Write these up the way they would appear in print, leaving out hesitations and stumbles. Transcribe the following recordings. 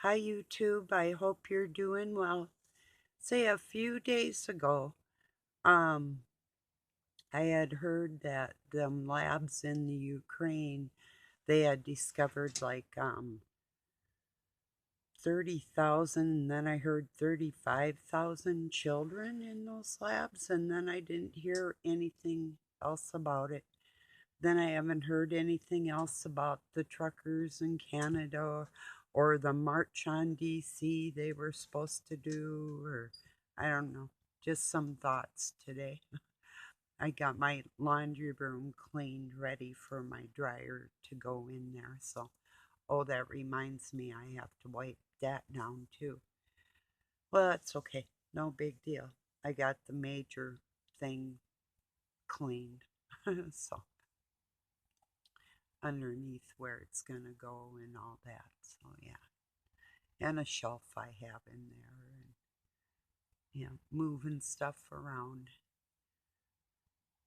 Hi, YouTube. I hope you're doing well. Say a few days ago, um, I had heard that them labs in the Ukraine, they had discovered like 30,000, and then I heard 35,000 children in those labs, and then I didn't hear anything else about it. Then I haven't heard anything else about the truckers in Canada or the march on DC they were supposed to do, or I don't know. Just some thoughts today. I got my laundry room cleaned, ready for my dryer to go in there. So, oh, that reminds me, I have to wipe that down too. Well, that's okay. No big deal. I got the major thing cleaned. So, underneath where it's going to go and all that. So, yeah. And a shelf I have in there and, moving stuff around.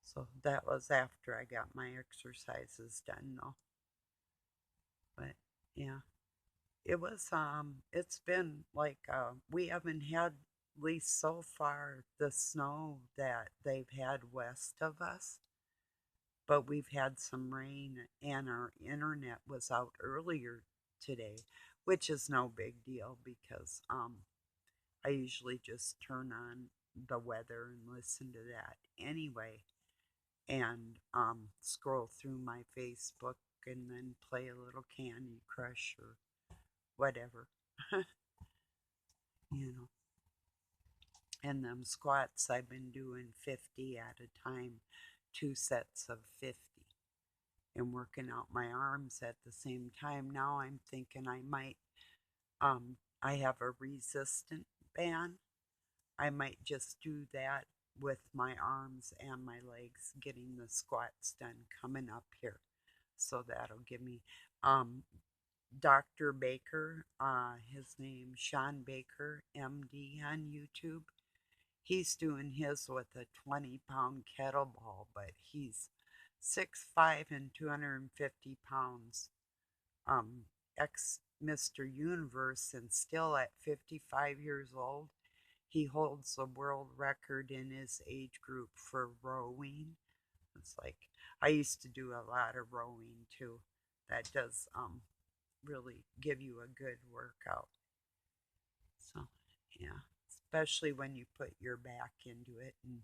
So, that was after I got my exercises done, though. But, yeah. It's been like, we haven't had, at least so far, the snow that they've had west of us. But we've had some rain and our internet was out earlier today, which is no big deal because I usually just turn on the weather and listen to that anyway and scroll through my Facebook and then play a little Candy Crush or whatever, you know. And them squats I've been doing 50 at a time, two sets of 50 and working out my arms at the same time. Now I'm thinking I have a resistant band. I might just do that with my arms and my legs, getting the squats done coming up here. So that'll give me, um, Dr. Baker, his name Sean Baker, MD on YouTube. He's doing his with a 20-pound kettlebell, but he's 6'5" and 250 pounds, ex Mr. Universe, and still at 55 years old, he holds the world record in his age group for rowing. It's like I used to do a lot of rowing too. That does really give you a good workout. So, yeah, especially when you put your back into it and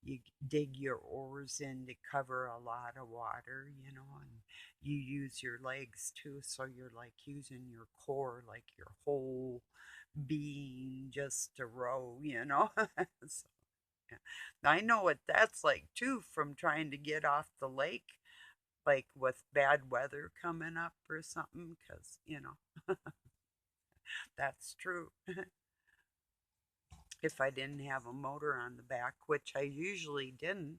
you dig your oars in to cover a lot of water, and you use your legs too, so you're like using your core, like your whole being just to row. So, yeah. I know what that's like too from trying to get off the lake, like with bad weather coming up or something, because, that's true. If I didn't have a motor on the back, which I usually didn't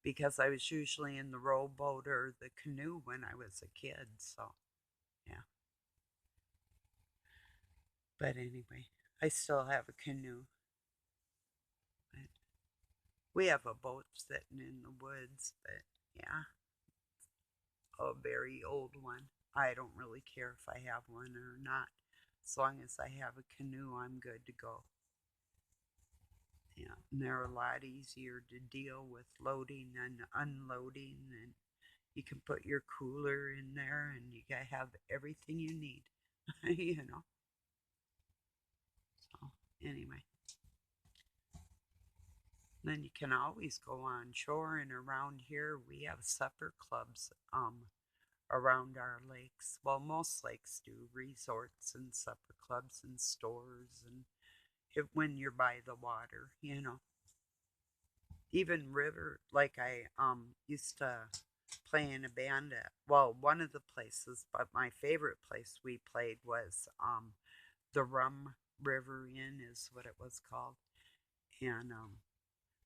because I was usually in the rowboat or the canoe when I was a kid. So, yeah. But anyway, I still have a canoe. But we have a boat sitting in the woods, but yeah, a very old one. I don't really care if I have one or not. As long as I have a canoe, I'm good to go. Yeah, and they're a lot easier to deal with loading and unloading, and you can put your cooler in there, and you gotta have everything you need, you know. So anyway, then you can always go on shore, and around here we have supper clubs around our lakes. Well, most lakes do, resorts and supper clubs and stores, and when you're by the water. Even river, like I used to play in a band at, well, one of the places, but my favorite place we played was the Rum River Inn is what it was called. And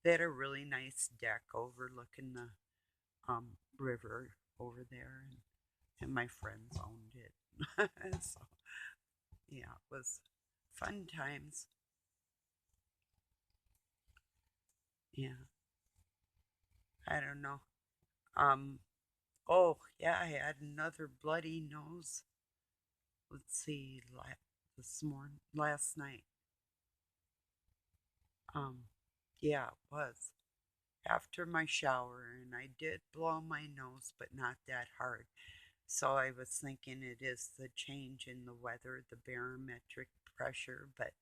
they had a really nice deck overlooking the river over there, and my friends owned it. So, yeah, it was fun times. Yeah, I don't know. Um, oh, yeah, I had another bloody nose. Let's see, last night. Um, yeah, it was after my shower, and I did blow my nose, but not that hard. So I was thinking it is the change in the weather, the barometric pressure, but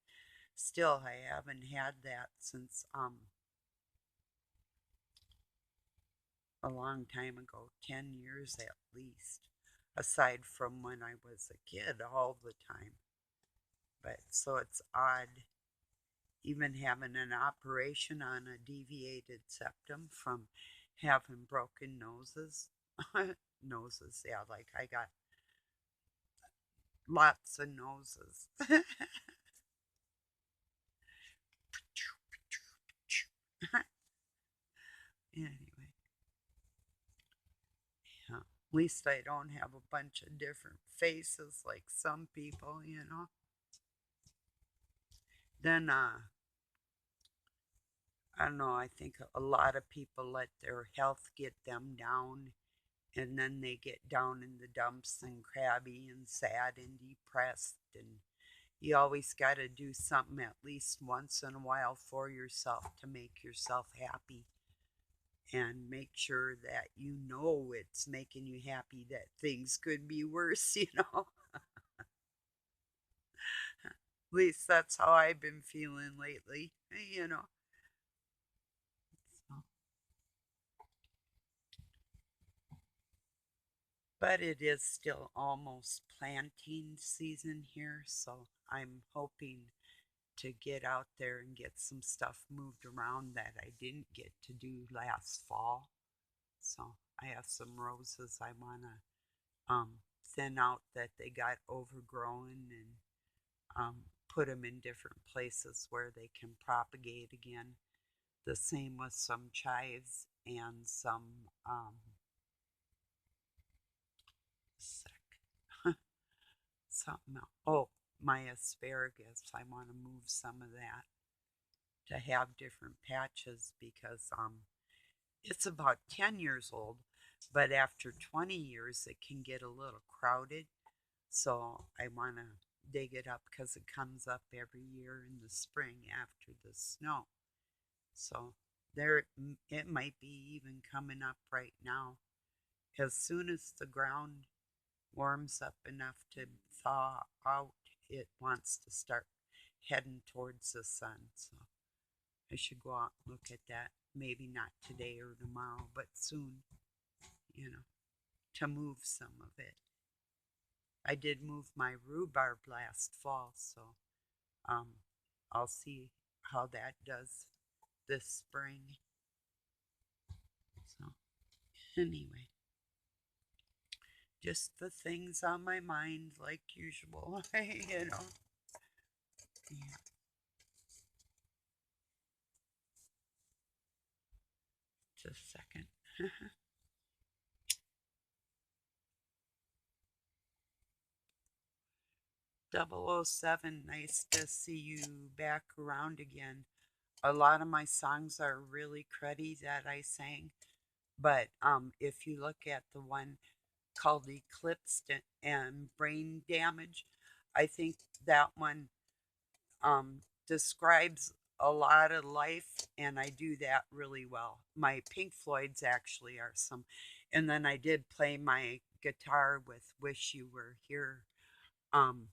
still, I haven't had that since a long time ago, 10 years at least, aside from when I was a kid all the time. But so it's odd even having an operation on a deviated septum from having broken noses. Noses, yeah, like I got lots of noses. Anyway, yeah. At least I don't have a bunch of different faces like some people. Then, I don't know, I think a lot of people let their health get them down, and then they get down in the dumps and crabby and sad and depressed. And you always got to do something at least once in a while for yourself to make yourself happy and make sure that you know it's making you happy, that things could be worse, you know. At least that's how I've been feeling lately, you know. So, but it is still almost planting season here, so I'm hoping to get out there and get some stuff moved around that I didn't get to do last fall. So I have some roses I want to thin out that they got overgrown, and put them in different places where they can propagate again. The same with some chives and some sec, something else. Oh, my asparagus. I want to move some of that to have different patches because it's about 10 years old, but after 20 years it can get a little crowded. So I want to dig it up because it comes up every year in the spring after the snow. So there, it might be even coming up right now. As soon as the ground warms up enough to thaw out, it wants to start heading towards the sun. So I should go out and look at that. Maybe not today or tomorrow, but soon, you know, to move some of it. I did move my rhubarb last fall, so um, I'll see how that does this spring. So, anyway, just the things on my mind, like usual, you know. Yeah, just a second. 007, nice to see you back around again. A lot of my songs are really cruddy that I sang, but if you look at the one called Eclipsed and Brain Damage, I think that one describes a lot of life, and I do that really well. My Pink Floyd's actually are some, and then I did play my guitar with Wish You Were Here um,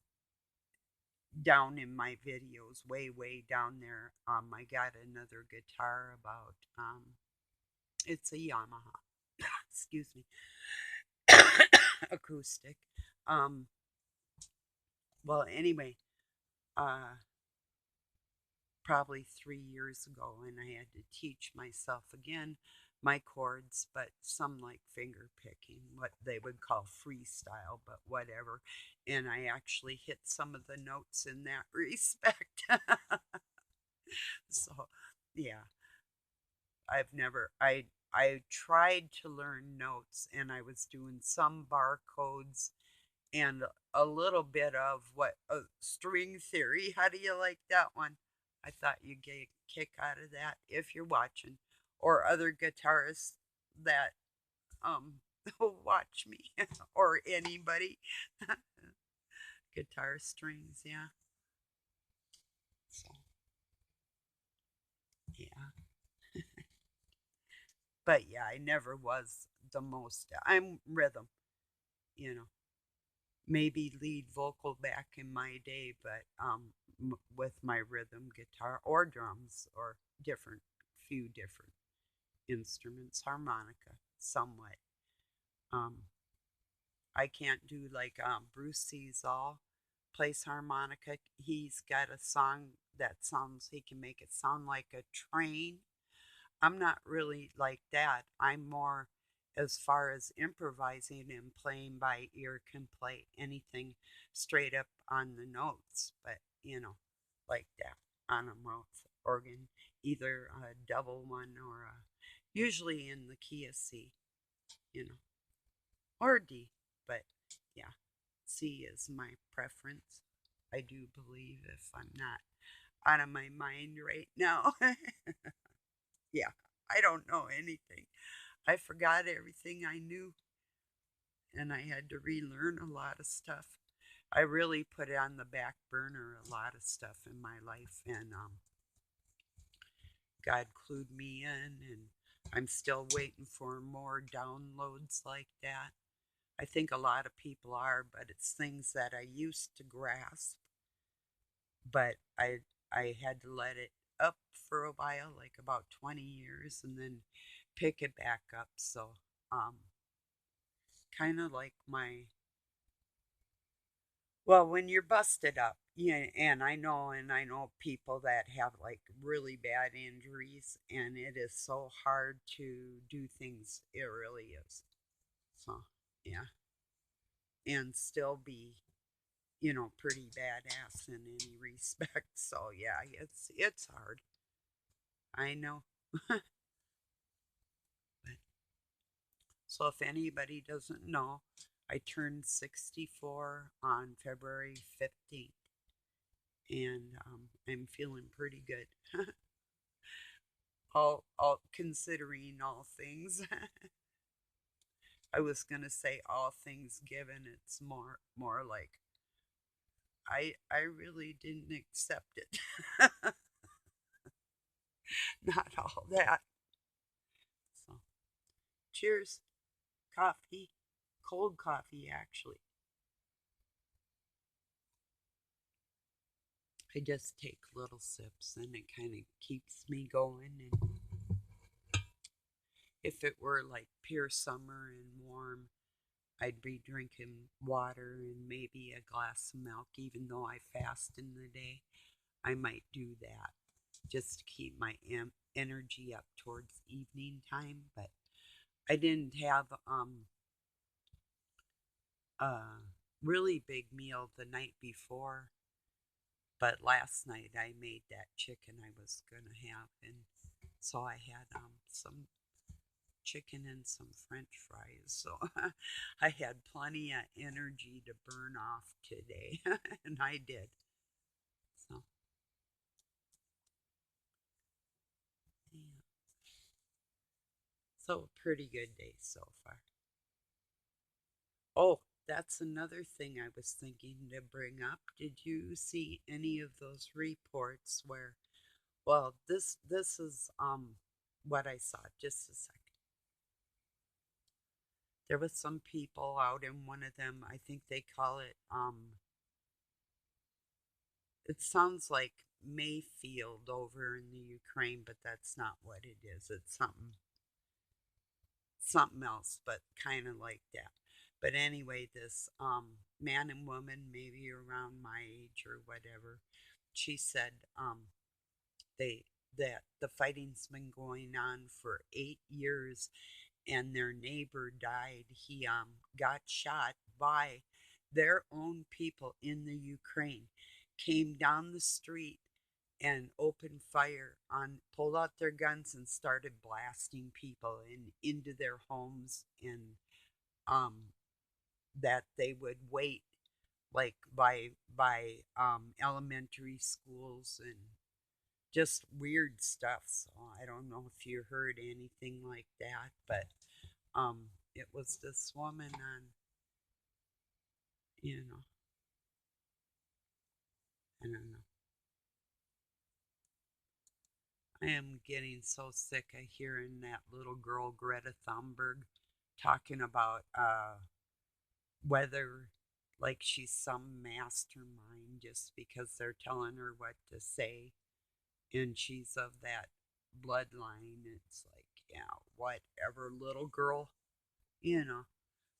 down in my videos, way, way down there. I got another guitar about, it's a Yamaha, excuse me, acoustic. Um, well, anyway, uh, probably 3 years ago, and I had to teach myself again my chords, but some like finger picking, what they would call freestyle, but whatever. And I actually hit some of the notes in that respect. So, yeah, I tried to learn notes, and I was doing some barcodes and a little bit of what string theory. How do you like that one? I thought you'd get a kick out of that if you're watching, or other guitarists that um watch me or anybody. Guitar strings, yeah. So, yeah. But yeah, I never was the most. I'm rhythm, you know. Maybe lead vocal back in my day, but with my rhythm guitar or drums or different, few different instruments, harmonica, somewhat. Um, I can't do like Bruce Seasall plays harmonica. He's got a song that sounds, he can make it sound like a train. I'm not really like that. I'm more as far as improvising and playing by ear, can play anything straight up on the notes, but like that on a mouth organ, either a double one or usually in the key of C, you know, or D, but yeah, C is my preference. I do believe if I'm not out of my mind right now. Yeah, I don't know anything. I forgot everything I knew and I had to relearn a lot of stuff. I really put on the back burner a lot of stuff in my life, and God clued me in, and I'm still waiting for more downloads like that. I think a lot of people are, but it's things that I used to grasp, but I had to let it up for a while, like about 20 years, and then pick it back up. So, um, kind of like my well, when you're busted up, yeah, and I know people that have like really bad injuries, and it is so hard to do things. It really is. So, yeah, and still be, pretty badass in any respect. So, yeah, it's hard. I know. But, so, if anybody doesn't know, I turned 64 on February 15th, and I'm feeling pretty good. All considering all things. I was gonna say all things given. It's more like I really didn't accept it. Not all that. So cheers, coffee, cold coffee actually. I just take little sips and it kind of keeps me going. And if it were like pure summer and warm, I'd be drinking water and maybe a glass of milk, even though I fast in the day. I might do that just to keep my energy up towards evening time. But I didn't have a really big meal the night before. But last night I made that chicken I was gonna have, and so I had some chicken and some French fries. So I had plenty of energy to burn off today, and I did. So yeah, so a pretty good day so far. Oh, that's another thing I was thinking to bring up. Did you see any of those reports where, well, this is what I saw, just a second. There was some people out in one of them, I think they call it it sounds like Mayfield over in the Ukraine, but that's not what it is. It's something else, but kind of like that. But anyway, this man and woman, maybe around my age or whatever, she said they that the fighting's been going on for 8 years, and their neighbor died. He got shot by their own people in the Ukraine. Came down the street and opened fire on, pulled out their guns and started blasting people into their homes, and um that they would wait like by elementary schools and just weird stuff. So I don't know if you heard anything like that, but it was this woman on, you know, I don't know. I am getting so sick of hearing that little girl Greta Thunberg talking about whether like she's some mastermind just because they're telling her what to say and she's of that bloodline. It's like, yeah, whatever, little girl, you know,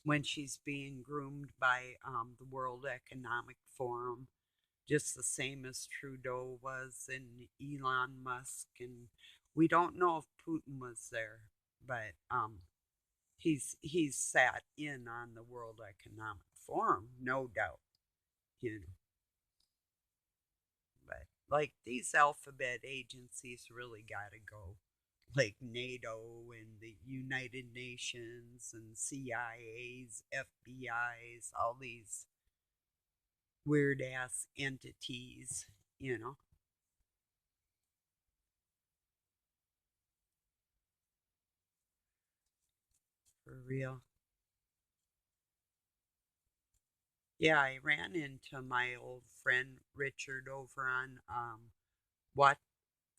when she's being groomed by the World Economic Forum, just the same as Trudeau was and Elon Musk. And we don't know if Putin was there, but he's sat in on the World Economic Forum, no doubt, you know. But like these alphabet agencies really got to go, like NATO and the United Nations and CIAs, FBIs, all these weird ass entities, you know, for real. Yeah, I ran into my old friend Richard over on What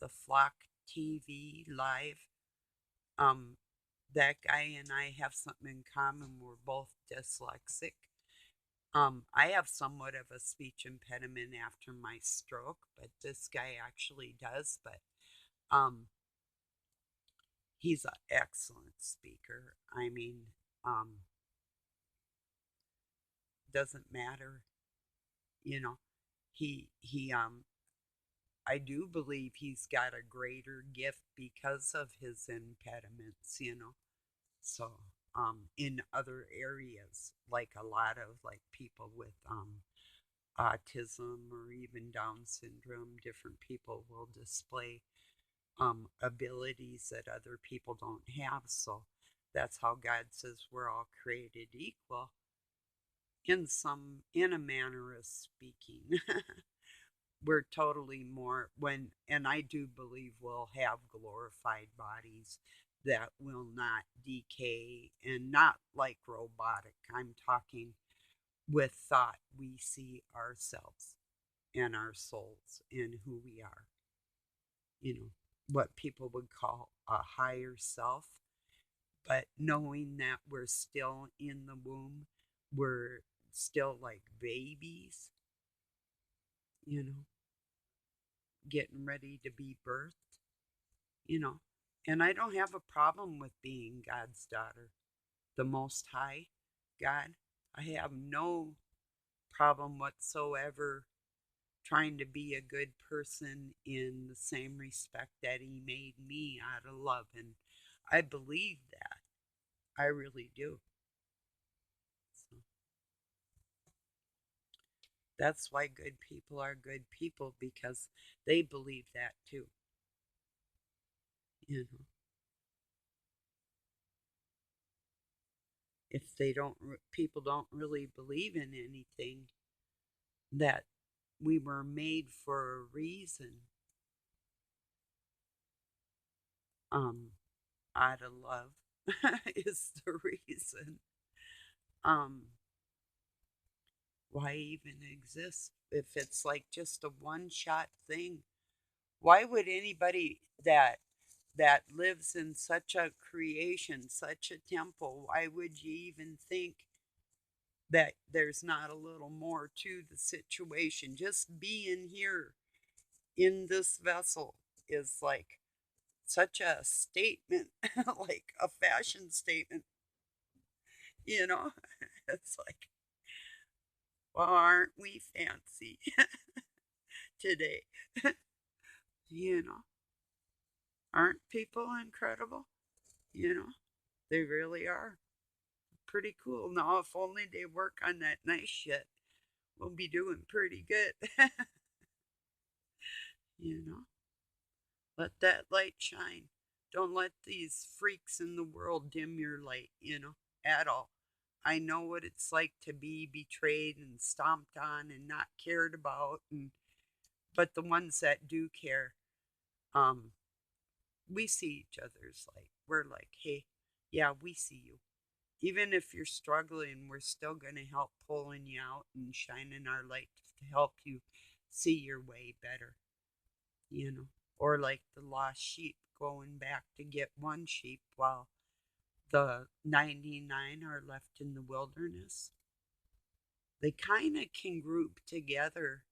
the Flock TV live. Um, that guy and I have something in common. We're both dyslexic. I have somewhat of a speech impediment after my stroke, but this guy actually does. But um, he's an excellent speaker. I mean, um, doesn't matter, you know. He I do believe he's got a greater gift because of his impediments, you know. So, in other areas, like a lot of like people with autism or even Down syndrome, different people will display abilities that other people don't have. So that's how God says we're all created equal in a manner of speaking. We're totally more when, and I do believe we'll have glorified bodies that will not decay and not like robotic. I'm talking with thought. We see ourselves and our souls and who we are, you know, what people would call a higher self. But knowing that we're still in the womb, we're still like babies, you know, getting ready to be birthed, you know. And I don't have a problem with being God's daughter, the Most High God. I have no problem whatsoever trying to be a good person in the same respect that He made me out of love. And I believe that. I really do. So that's why good people are good people because they believe that too. You know, if they don't, people don't really believe in anything, that we were made for a reason, um out of love is the reason, um why even exist if it's like just a one shot thing. Why would anybody that lives in such a creation, such a temple, why would you even think that there's not a little more to the situation? Just being here in this vessel is like such a statement, like a fashion statement, you know? It's like, well, aren't we fancy today? You know, aren't people incredible? You know, they really are. Pretty cool. Now, if only they work on that nice shit, we'll be doing pretty good. You know, let that light shine. Don't let these freaks in the world dim your light, you know, at all. I know what it's like to be betrayed and stomped on and not cared about, and but the ones that do care, um, we see each other's light. We're like, hey, yeah, we see you. Even if you're struggling, we're still going to help pulling you out and shining our light to help you see your way better, you know. Or like the lost sheep going back to get one sheep while the 99 are left in the wilderness. They kind of can group together,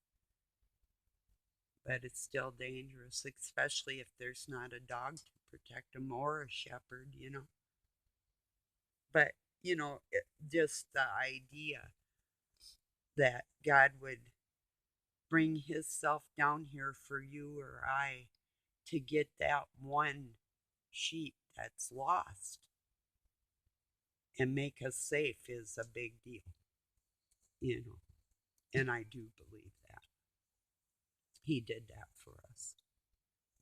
but it's still dangerous, especially if there's not a dog to protect them or a shepherd, you know. But, just the idea that God would bring his self down here for you or I to get that one sheep that's lost and make us safe is a big deal, you know. And I do believe that he did that for us.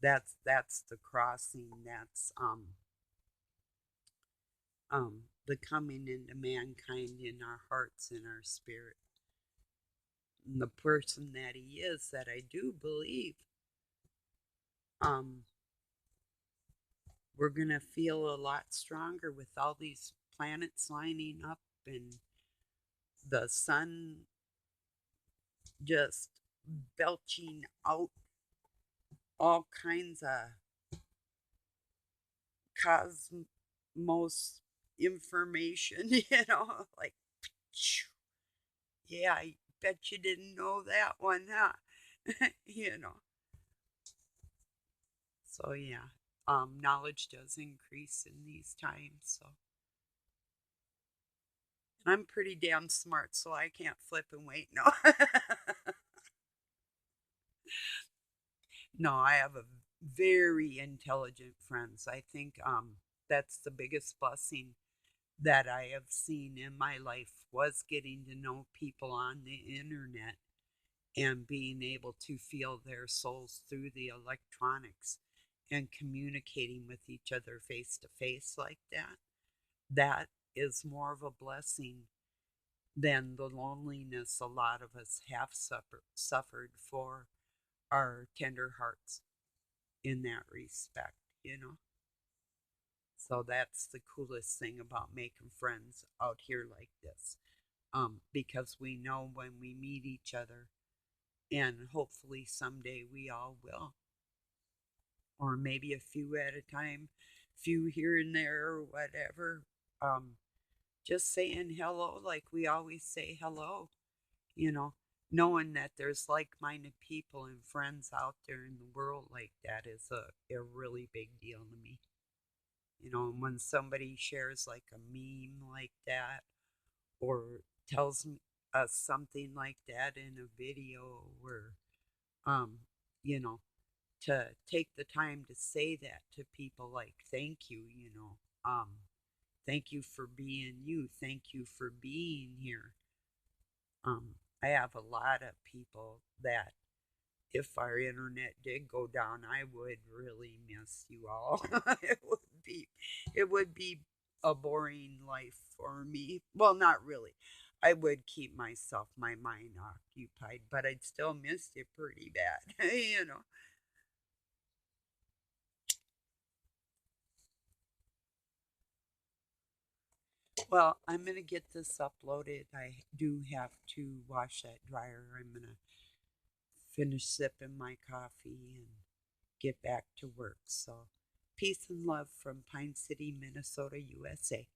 That's the crossing. That's the coming into mankind in our hearts and our spirit. And the person that he is, that I do believe, um, we're gonna feel a lot stronger with all these planets lining up and the sun just belching out all kinds of cosmos information, like, yeah, I bet you didn't know that one, huh? you know. So yeah, knowledge does increase in these times. So I'm pretty damn smart, so I can't flip and wait. No, no, I have a very intelligent friends. I think that's the biggest blessing that I have seen in my life was getting to know people on the internet and being able to feel their souls through the electronics and communicating with each other face to face like that. That is more of a blessing than the loneliness a lot of us have suffered for our tender hearts in that respect. So that's the coolest thing about making friends out here like this. Because we know when we meet each other, and hopefully someday we all will, or maybe a few at a time, few here and there, or whatever. Um, just saying hello like we always say hello, you know, knowing that there's like minded people and friends out there in the world like that is a really big deal to me. And when somebody shares like a meme like that or tells us something like that in a video or, um, you know, to take the time to say that to people like, thank you, thank you for being you, thank you for being here. I have a lot of people that if our internet did go down, I would really miss you all. it would be a boring life for me. Well, not really. I would keep my mind occupied, but I'd still miss you pretty bad. Well, I'm gonna get this uploaded. I do have to wash that dryer. I'm gonna finish sipping my coffee and get back to work. So, peace and love from Pine City, Minnesota, USA.